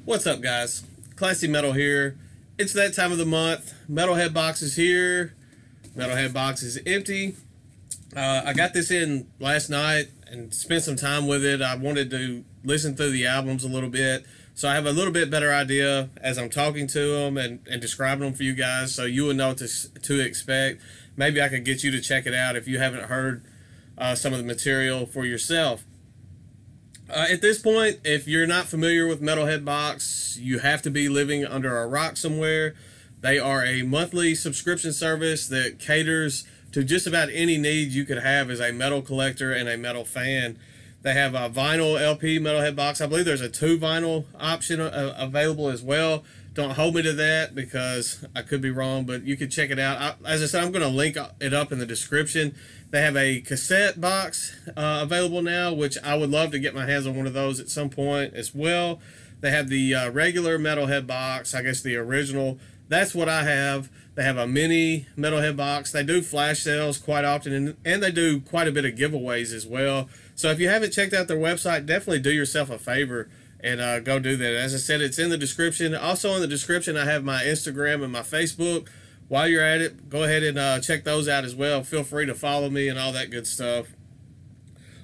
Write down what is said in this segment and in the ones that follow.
What's up, guys? Classy Metal here. It's that time of the month. Metalhead box is here. Metalhead box is empty. I got this in last night and spent some time with it. I wanted to listen through the albums a little bit, so I have a little bit better idea as I'm talking to them and describing them for you guys, so you would know what to expect. Maybe I could get you to check it out if you haven't heard some of the material for yourself. At this point, if you're not familiar with Metalhead Box, you have to be living under a rock somewhere. They are a monthly subscription service that caters to just about any need you could have as a metal collector and a metal fan. They have a vinyl LP Metalhead Box. I believe there's a 2 vinyl option available as well. Don't hold me to that because I could be wrong, but you can check it out. As I said, I'm going to link it up in the description. They have a cassette box available now, which I would love to get my hands on one of those at some point as well. They have the regular Metalhead box, I guess the original. That's what I have. They have a mini Metalhead box. They do flash sales quite often, and they do quite a bit of giveaways as well. So if you haven't checked out their website, definitely do yourself a favor and go do that. As I said, it's in the description. Also in the description, I have my Instagram and my Facebook. While you're at it, go ahead and check those out as well. Feel free to follow me and all that good stuff.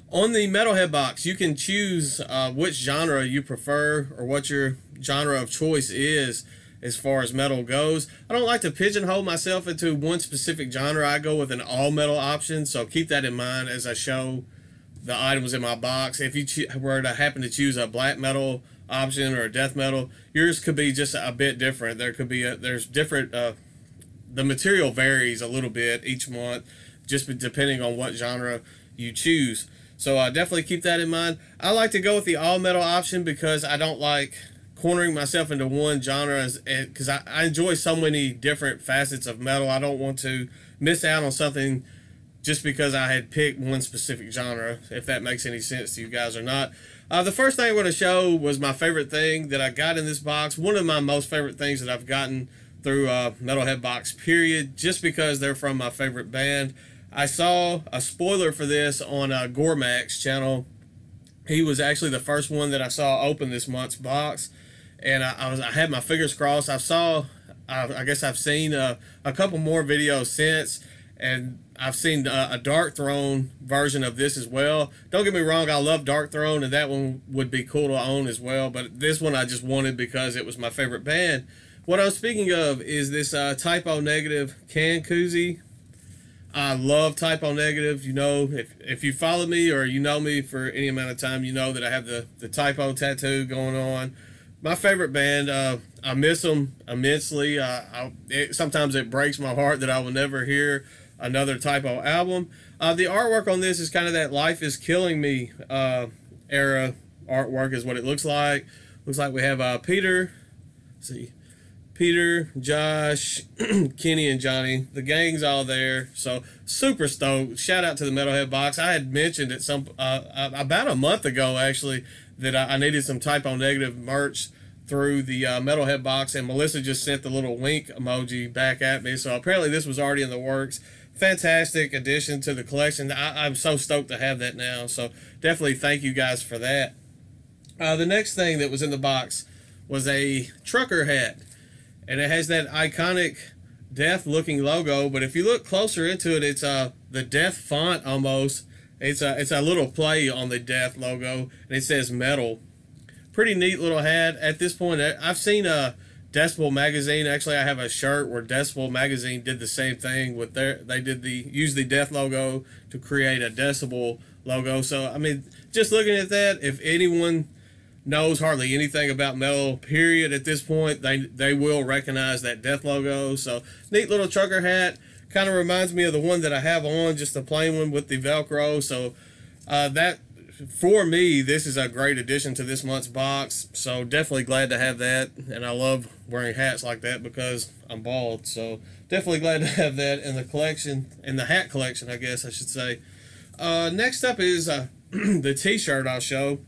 On the Metalhead box, you can choose which genre you prefer or what your genre of choice is as far as metal goes. I don't like to pigeonhole myself into one specific genre. I go with an all-metal option, so keep that in mind as I show the items in my box. If you were to happen to choose a black metal option or a death metal, yours could be just a bit different. There could be there's different the material varies a little bit each month, just depending on what genre you choose. So definitely keep that in mind. I like to go with the all-metal option because I don't like cornering myself into one genre, because I enjoy so many different facets of metal. I don't want to miss out on something just because I had picked one specific genre, if that makes any sense to you guys or not. The first thing I'm going to show was my favorite thing that I got in this box. One of my most favorite things that I've gotten through Metalhead box, period, just because they're from my favorite band. I saw a spoiler for this on Gormak's channel. He was actually the first one that I saw open this month's box, and I had my fingers crossed. I guess I've seen a couple more videos since, and I've seen a Dark Throne version of this as well. Don't get me wrong, I love Dark Throne, and that one would be cool to own as well, but this one I just wanted because it was my favorite band. What I'm speaking of is this Typo Negative can koozie. I love Typo Negative. You know, if you follow me or you know me for any amount of time, you know that I have the Typo tattoo going on. My favorite band. I miss them immensely. Sometimes it breaks my heart that I will never hear another Typo album. The artwork on this is kind of that Life is Killing Me era artwork is what it looks like. Looks like we have Peter. Let's see. Peter, Josh, Kenny, and Johnny. The gang's all there. So super stoked. Shout out to the Metalhead box. I had mentioned it about a month ago actually that I needed some Typo Negative merch through the Metalhead box, and Melissa just sent the little wink emoji back at me. So apparently this was already in the works. Fantastic addition to the collection. I'm so stoked to have that now. So definitely thank you guys for that. The next thing that was in the box was a trucker hat. And it has that iconic death looking logo, but if you look closer into it, it's the death font almost. It's a little play on the death logo, and it says metal. Pretty neat little hat. At this point, I've seen Decibel magazine. Actually, I have a shirt where Decibel magazine did the same thing with used the death logo to create a Decibel logo. So I mean, just looking at that, if anyone knows hardly anything about metal, period, at this point, they will recognize that death logo. So neat little trucker hat. Kind of reminds me of the one that I have on, just the plain one with the Velcro. So that, for me, this is a great addition to this month's box. So definitely glad to have that. And I love wearing hats like that because I'm bald. So definitely glad to have that in the collection, in the hat collection, I guess I should say. Next up is the t-shirt I'll show.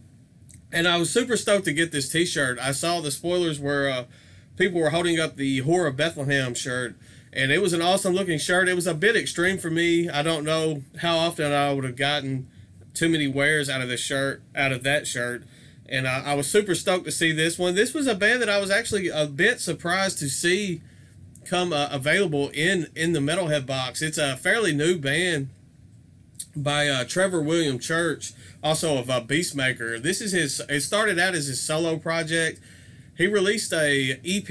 And I was super stoked to get this t-shirt. I saw the spoilers where people were holding up the Whore of Bethlehem shirt, and it was an awesome looking shirt. It was a bit extreme for me. I don't know how often I would have gotten too many wears out of this shirt, out of that shirt, And I was super stoked to see this one. This was a band that I was actually a bit surprised to see come available in the Metalhead box. It's a fairly new band by Trevor William Church, also of Beastmaker. This is his. It started out as his solo project. He released a EP,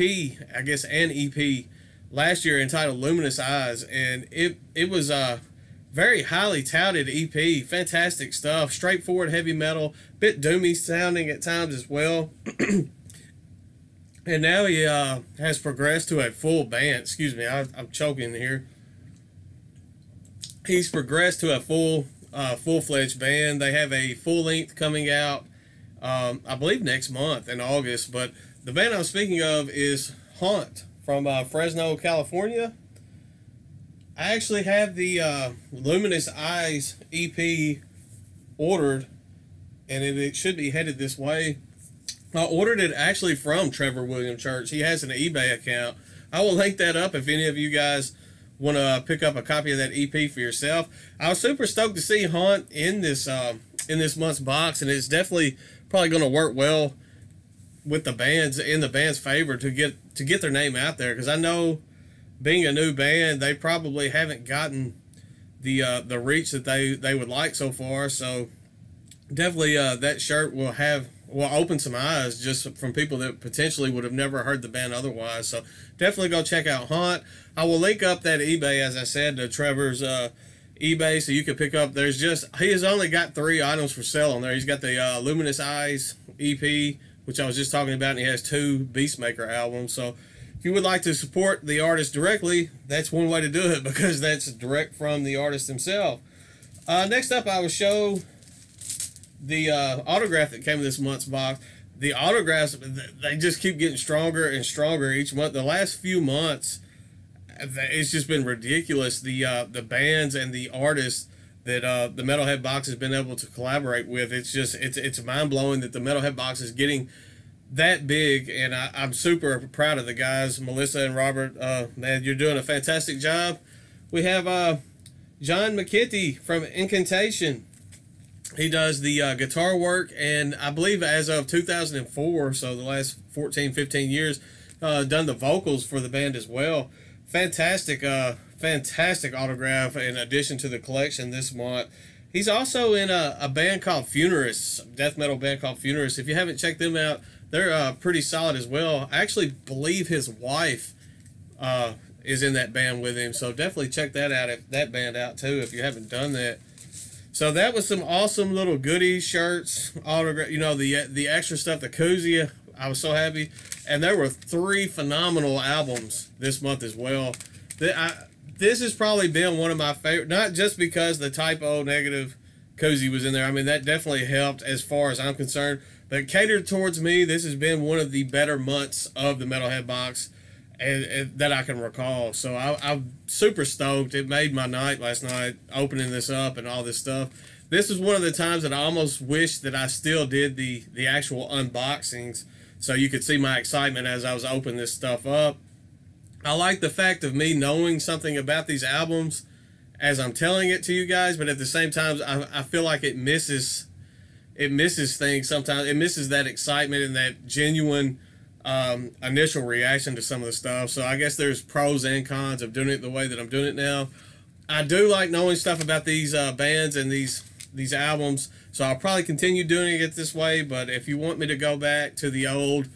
I guess an EP, last year entitled Luminous Eyes, and it was a very highly touted EP. Fantastic stuff, straightforward heavy metal, bit doomy sounding at times as well. And now he has progressed to a full band. Excuse me, I'm choking here. He's progressed to a full-fledged band. They have a full length coming out, I believe next month in August. But the band I'm speaking of is Haunt from Fresno, California. I actually have the Luminous Eyes EP ordered, and it should be headed this way. I ordered it actually from Trevor William Church. He has an eBay account. I will link that up if any of you guys want to pick up a copy of that EP for yourself. I was super stoked to see Haunt in this month's box, and it's definitely probably going to work well with the bands in the band's favor to get their name out there, because I know, being a new band, they probably haven't gotten the reach that they would like so far. So definitely that shirt will open some eyes just from people that potentially would have never heard the band otherwise. So definitely go check out Haunt. I will link up that eBay, as I said, to Trevor's eBay, so you can pick up. He has only got 3 items for sale on there. He's got the Luminous Eyes EP, which I was just talking about, and he has 2 Beastmaker albums. So if you would like to support the artist directly, that's one way to do it, because that's direct from the artist himself. Next up, I will show the autograph that came in this month's box. The autographs, they just keep getting stronger and stronger each month. The last few months, it's just been ridiculous. The bands and the artists that the Metalhead box has been able to collaborate with. It's mind-blowing that the Metalhead box is getting that big, and I'm super proud of the guys, Melissa and Robert. Man, you're doing a fantastic job. We have John McKitty from Incantation. He does the guitar work, and I believe as of 2004, so the last 14, 15 years, done the vocals for the band as well. Fantastic autograph in addition to the collection this month. He's also in a band called Funerus, death metal band called Funerus. If you haven't checked them out, they're pretty solid as well. I actually believe his wife is in that band with him, so definitely check that band out too if you haven't done that. So that was some awesome little goodies, shirts, autograph, the extra stuff, the koozie. I was so happy. And there were 3 phenomenal albums this month as well. This has probably been one of my favorite, not just because the Type O Negative koozie was in there. I mean, that definitely helped as far as I'm concerned. But catered towards me, this has been one of the better months of the Metalhead box and that I can recall. So I'm super stoked. It made my night last night, opening this up and all this stuff. This was one of the times that I almost wish that I still did the actual unboxings, so you could see my excitement as I was opening this stuff up. I like the fact of me knowing something about these albums as I'm telling it to you guys, but at the same time, I feel like it misses things sometimes. It misses that excitement and that genuine initial reaction to some of the stuff. So I guess there's pros and cons of doing it the way that I'm doing it now. I do like knowing stuff about these bands and these albums, so I'll probably continue doing it this way. But if you want me to go back to the old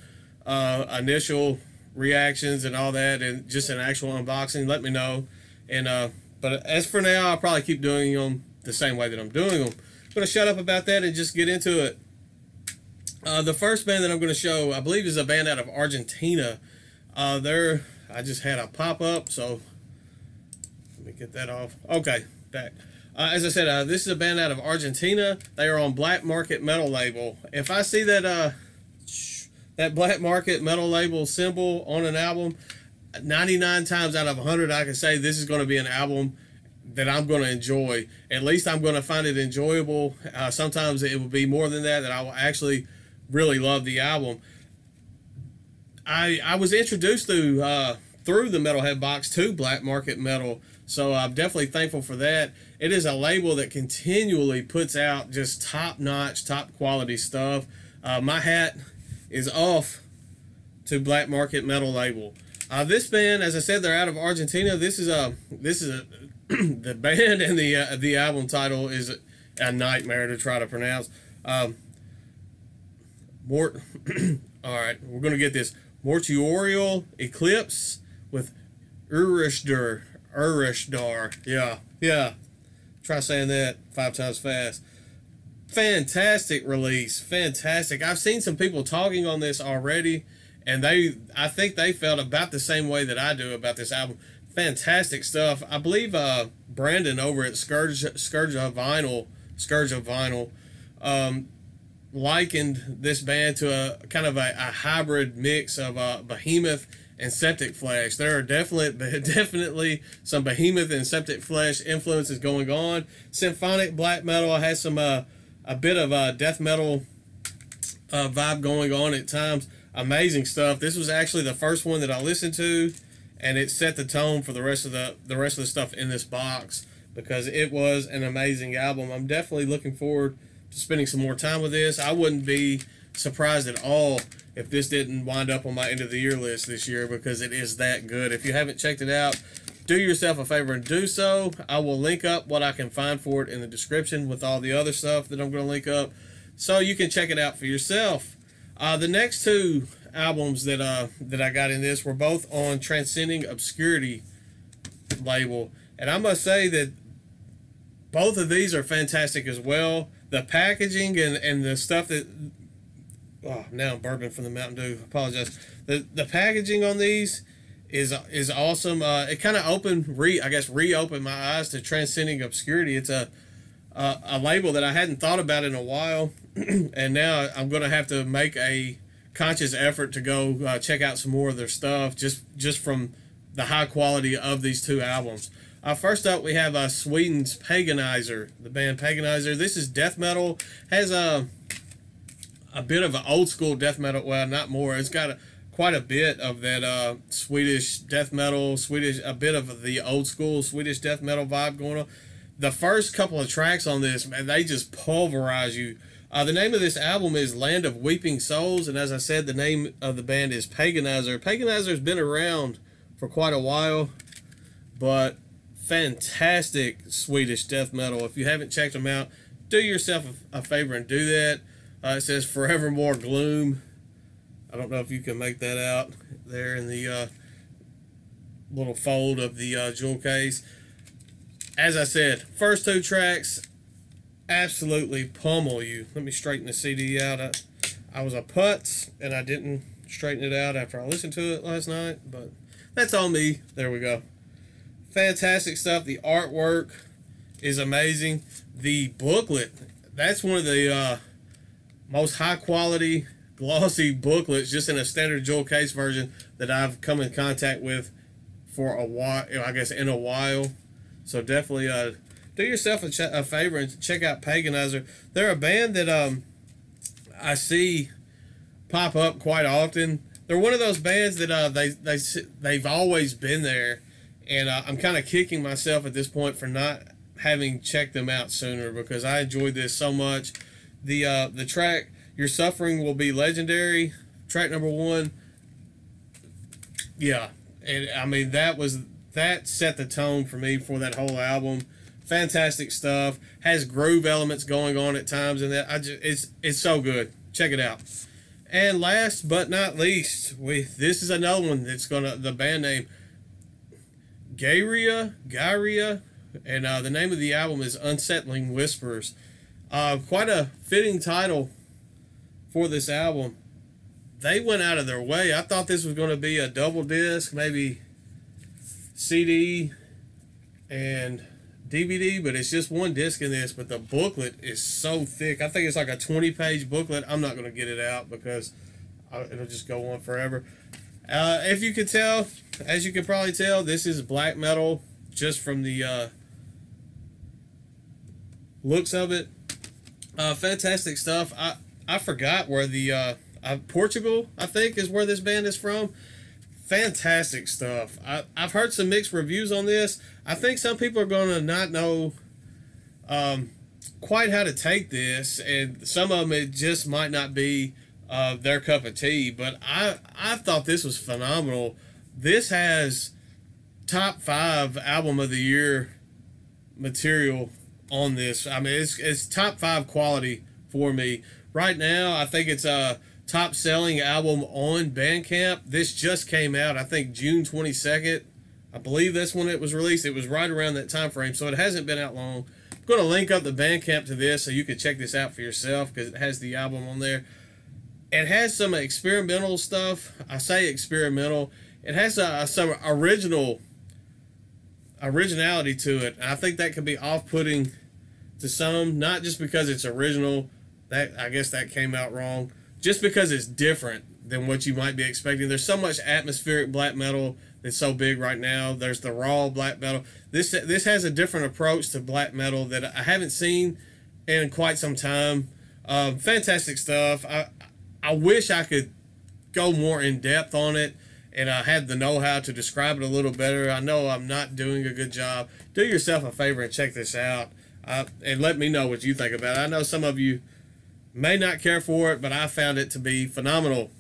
initial reactions and all that and just an actual unboxing, let me know. And but as for now, I'll probably keep doing them the same way that I'm doing them. I'm going to shut up about that and just get into it. The first band that I'm going to show, I believe, is a band out of Argentina. I just had a pop-up, so let me get that off. Okay, back. As I said, this is a band out of Argentina. They are on Black Market Metal label. If I see that Black Market Metal label symbol on an album, 99 times out of 100, I can say this is going to be an album that I'm going to enjoy. At least I'm going to find it enjoyable. Sometimes it will be more than that I will actually really love the album. I was introduced through the Metalhead box to Black Market Metal, so I'm definitely thankful for that. It is a label that continually puts out just top-notch, top-quality stuff. My hat is off to Black Market Metal label. This band, as I said, they're out of Argentina. This is the band, and the album title is a nightmare to try to pronounce. All right, we're gonna get this Mortuorial Eclipse with Urishdar. Yeah. Try saying that 5 times fast. Fantastic release, fantastic. I've seen some people talking on this already, and I think they felt about the same way that I do about this album. Fantastic stuff. I believe Brandon over at Scourge of Vinyl, likened this band to a kind of a hybrid mix of Behemoth and Septic Flesh. There are definitely some Behemoth and Septic Flesh influences going on. Symphonic black metal has some a bit of death metal vibe going on at times. Amazing stuff. This was actually the first one that I listened to, and it set the tone for the rest of the stuff in this box, because it was an amazing album. I'm definitely looking forward to spending some more time with this. I wouldn't be surprised at all if this didn't wind up on my end of the year list this year, because it is that good. If you haven't checked it out, do yourself a favor and do so. I will link up what I can find for it in the description with all the other stuff that I'm going to link up, so you can check it out for yourself. The next 2 albums that I got in this were both on Transcending Obscurity label, and I must say that both of these are fantastic as well. The packaging and the stuff that... Oh, now I'm burping from the Mountain Dew. Apologize. The packaging on these is awesome. It kind of reopened my eyes to Transcending Obscurity. It's a label that I hadn't thought about in a while, and now I'm going to have to make a conscious effort to go check out some more of their stuff, just from the high quality of these 2 albums. First up, we have Sweden's Pagan Iser, the band Pagan Iser. This is death metal. Has a bit of an old school death metal. Well, not more. It's got quite a bit of that Swedish death metal, a bit of the old school Swedish death metal vibe going on. The first couple of tracks on this, man, they just pulverize you. The name of this album is Land of Weeping Souls, and as I said, the name of the band is Paganizer. Paganizer's been around for quite a while, but fantastic Swedish death metal. If you haven't checked them out, do yourself a favor and do that. It says Forevermore Gloom. I don't know if you can make that out there in the little fold of the jewel case. As I said, first 2 tracks absolutely pummel you. Let me straighten the CD out. I was a putz, and I didn't straighten it out after I listened to it last night, but that's on me. There we go. Fantastic stuff. The artwork is amazing. The booklet, that's one of the most high quality glossy booklets, just in a standard jewel case version, that I've come in contact with for a while, I guess in a while. So definitely do yourself a favor and check out Paganizer. They're a band that I see pop up quite often. They're one of those bands that they've always been there, and I'm kind of kicking myself at this point for not having checked them out sooner, because I enjoyed this so much. The track Your Suffering Will Be Legendary, track number 1. Yeah, and I mean that set the tone for me for that whole album. Fantastic stuff. Has groove elements going on at times, and it's so good. Check it out. And last but not least, this is another one that's the band name Gaerea, and the name of the album is Unsettling Whispers. Quite a fitting title for this album. They went out of their way. I thought this was going to be a double disc, maybe CD and DVD, but it's just one disc in this. But the booklet is so thick. I think it's like a 20-page booklet. I'm not going to get it out because it'll just go on forever. If you could tell, as you can probably tell, this is black metal just from the looks of it. Fantastic stuff. I forgot where the Portugal, I think, is where this band is from. Fantastic stuff. I've heard some mixed reviews on this. I think some people are going to not know quite how to take this, and some of them it just might not be their cup of tea. But I thought this was phenomenal. This has top 5 album of the year material on this. I mean, it's top 5 quality for me right now. I think it's a top selling album on Bandcamp. This just came out, I think June 22nd. I believe that's when it was released. It was right around that time frame, so it hasn't been out long. I'm going to link up the Bandcamp to this so you can check this out for yourself, because it has the album on there. It has some experimental stuff. I say experimental. It has some originality to it. And I think that could be off-putting to some, not just because it's original. That, I guess that came out wrong. Just because it's different than what you might be expecting. There's so much atmospheric black metal that's so big right now. There's the raw black metal. This has a different approach to black metal that I haven't seen in quite some time. Fantastic stuff. I wish I could go more in depth on it, and I had the know-how to describe it a little better. I know I'm not doing a good job. Do yourself a favor and check this out, and let me know what you think about it. I know some of you may not care for it, but I found it to be phenomenal.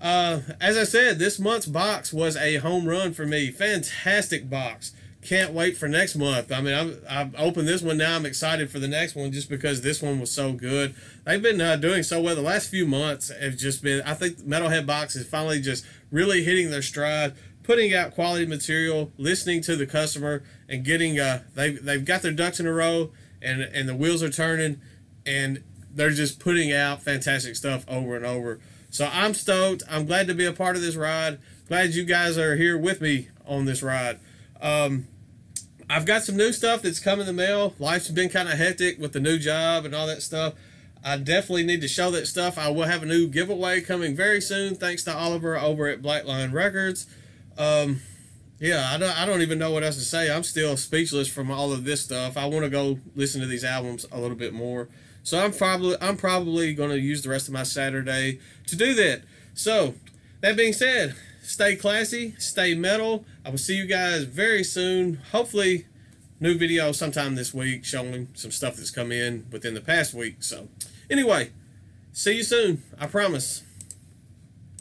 As I said, this month's box was a home run for me. Fantastic box. Can't wait for next month. I mean, I've opened this one now. I'm excited for the next one just because this one was so good. They've been doing so well. The last few months have just been, I think Metalhead Box is finally just really hitting their stride, putting out quality material, listening to the customer, and getting, they've got their ducks in a row, and the wheels are turning, and they're just putting out fantastic stuff over and over. So I'm stoked. I'm glad to be a part of this ride. Glad you guys are here with me on this ride. I've got some new stuff that's come in the mail. Life's been kind of hectic with the new job and all that stuff. I definitely need to show that stuff. I will have a new giveaway coming very soon, thanks to Oliver over at Black Lion Records. Yeah, I don't even know what else to say. I'm still speechless from all of this stuff. I want to go listen to these albums a little bit more. So I'm probably going to use the rest of my Saturday to do that. So that being said, stay classy, stay metal. I will see you guys very soon. Hopefully, new video sometime this week showing some stuff that's come in within the past week. So anyway, see you soon. I promise.